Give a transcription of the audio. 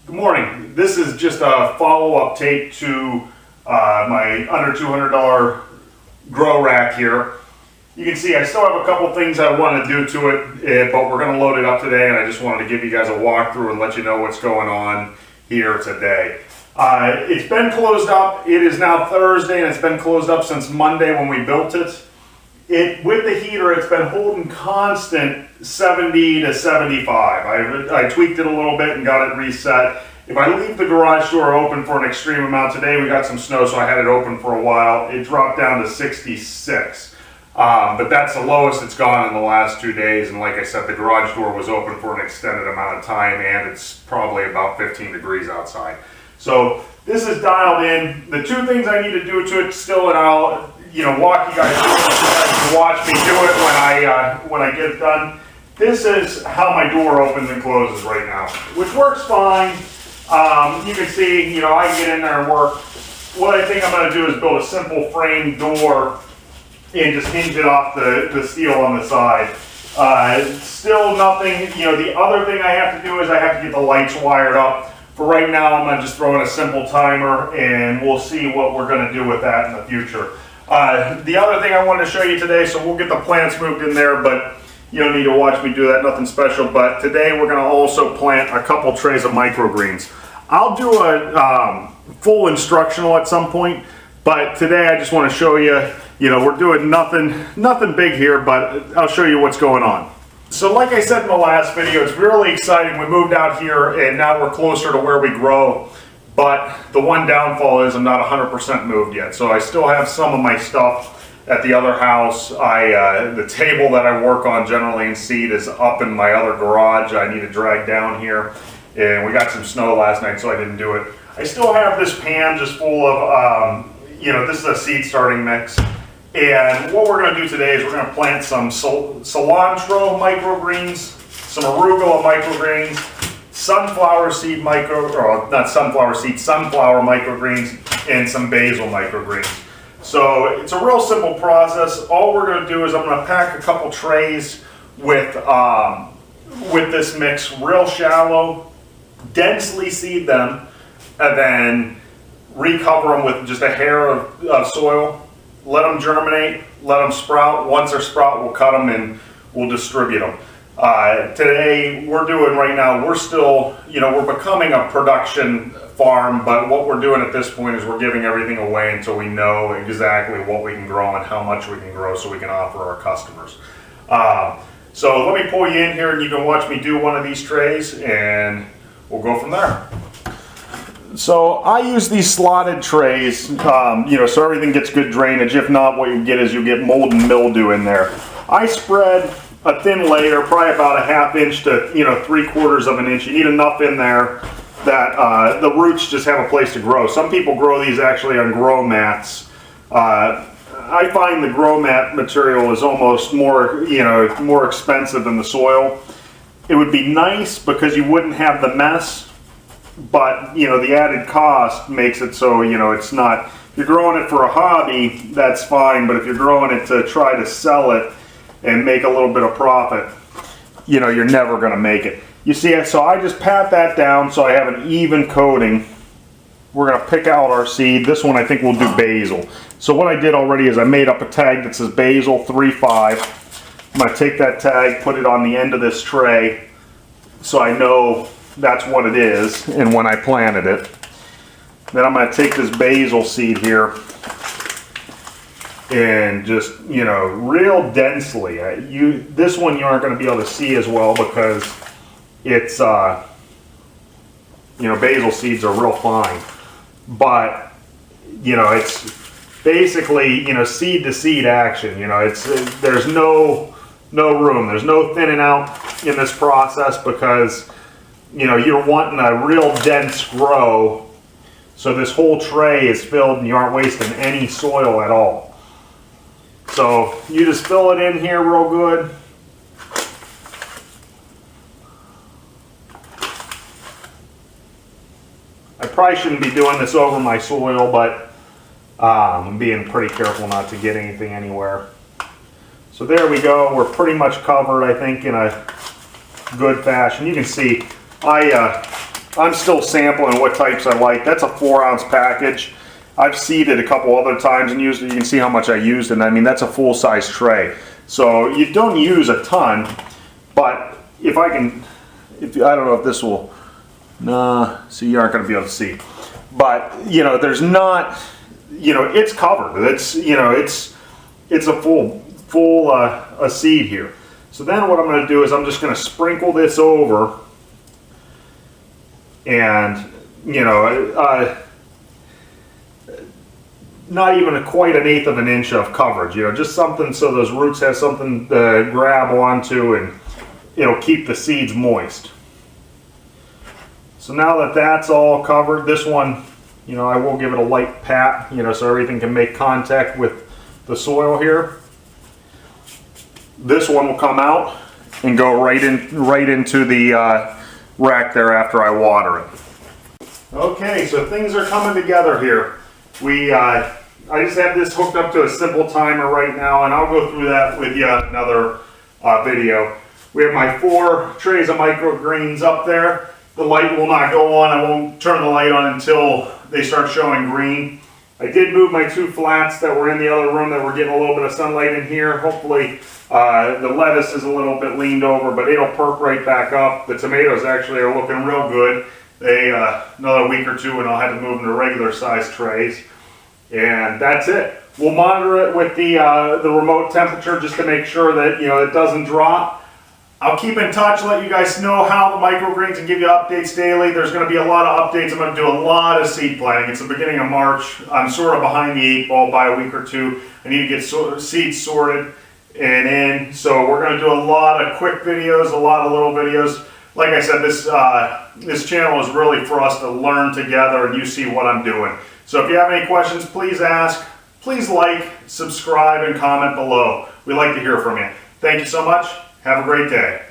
Good morning. This is just a follow-up tape to my under $200 grow rack here. You can see I still have a couple things I want to do to it, but we're going to load it up today, and I just wanted to give you guys a walkthrough and let you know what's going on here today. It's been closed up. It is now Thursday, and it's been closed up since Monday when we built it. With the heater, it's been holding constant 70 to 75. I tweaked it a little bit and got it reset. If I leave the garage door open for an extreme amount, today we got some snow, so I had it open for a while. It dropped down to 66. But that's the lowest it's gone in the last 2 days. And like I said, the garage door was open for an extended amount of time, and it's probably about 15 degrees outside. So this is dialed in. The two things I need to do to it still, and I'll walk you guys through it so you guys can watch me do it when I get it done. This is how my door opens and closes right now, which works fine. You can see, I can get in there and work. What I think I'm going to do is build a simple frame door and just hinge it off the steel on the side. Still nothing, the other thing I have to do is I have to get the lights wired up. For right now, I'm going to just throw in a simple timer, and we'll see what we're going to do with that in the future. The other thing I wanted to show you today, so we'll get the plants moved in there, but you don't need to watch me do that, nothing special. But today we're going to also plant a couple trays of microgreens. I'll do a full instructional at some point, but today I just want to show you, we're doing nothing big here, but I'll show you what's going on. So like I said in the last video, it's really exciting. We moved out here and now we're closer to where we grow. But the one downfall is I'm not 100% moved yet. So I still have some of my stuff at the other house. The table that I work on generally in seed is up in my other garage. I need to drag down here. And we got some snow last night, so I didn't do it. I still have this pan just full of, this is a seed starting mix. And what we're going to do today is we're going to plant some cilantro microgreens, some arugula microgreens, sunflower microgreens, and some basil microgreens. So it's a real simple process. All we're going to do is I'm going to pack a couple trays with this mix real shallow, densely seed them, and then recover them with just a hair of soil. Let them germinate, let them sprout. Once they're sprout, we'll cut them and we'll distribute them. Today, we're still, we're becoming a production farm, but what we're doing at this point is we're giving everything away until we know exactly what we can grow and how much we can grow so we can offer our customers. So let me pull you in here and you can watch me do one of these trays and we'll go from there. So I use these slotted trays, so everything gets good drainage. If not, what you get is you get mold and mildew in there. I spread a thin layer, probably about a 1/2 inch to 3/4 of an inch. You need enough in there that the roots just have a place to grow. Some people grow these actually on grow mats. I find the grow mat material is almost more expensive than the soil. It would be nice because you wouldn't have the mess. But the added cost makes it so it's not. If you're growing it for a hobby, that's fine. But if you're growing it to try to sell it and make a little bit of profit, you're never going to make it. You see, so I just pat that down so I have an even coating. We're going to pick out our seed. This one I think we'll do basil. So what I did already is I made up a tag that says basil 3.5. I'm going to take that tag, put it on the end of this tray, so I know that's what it is, and when I planted it. Then I'm going to take this basil seed here and just, real densely. This one you aren't going to be able to see as well because it's, basil seeds are real fine. But, it's basically, seed to seed action. There's no room. There's no thinning out in this process because you're wanting a real dense grow, so this whole tray is filled and you aren't wasting any soil at all. So you just fill it in here real good. I probably shouldn't be doing this over my soil, but I'm being pretty careful not to get anything anywhere. So there we go. We're pretty much covered, I think, in a good fashion. You can see I I'm still sampling what types I like. That's a 4-ounce package. I've seeded a couple other times and used it. You can see how much I used, and I mean that's a full-size tray. So you don't use a ton, but if I can, I don't know if this will, nah, so you aren't going to be able to see. But you know, there's not, you know, it's covered. It's, you know, it's a full a seed here. So then what I'm going to do is I'm just going to sprinkle this over, and you know, not even quite 1/8 of an inch of coverage, you know, just something so those roots have something to grab onto and it'll keep the seeds moist. So now that that's all covered, this one, you know, I will give it a light pat, you know, so everything can make contact with the soil here. This one will come out and go right into the rack there after I water it. Okay, so things are coming together here. I just have this hooked up to a simple timer right now, and I'll go through that with you another video. We have my 4 trays of microgreens up there. The light will not go on. I won't turn the light on until they start showing green. I did move my 2 flats that were in the other room that were getting a little bit of sunlight in here. Hopefully the lettuce is a little bit leaned over, but it'll perk right back up. The tomatoes actually are looking real good. They another week or two and I'll have to move them to regular size trays. And that's it. We'll monitor it with the remote temperature just to make sure that, you know, it doesn't drop. I'll keep in touch, let you guys know how the microgreens, and give you updates daily. There's going to be a lot of updates. I'm going to do a lot of seed planting. It's the beginning of March. I'm sort of behind the 8 ball by a week or two. I need to get seeds sorted and in. So we're going to do a lot of quick videos, a lot of little videos. Like I said, this channel is really for us to learn together and you see what I'm doing. So if you have any questions, please ask. Please like, subscribe, and comment below. We'd like to hear from you. Thank you so much. Have a great day.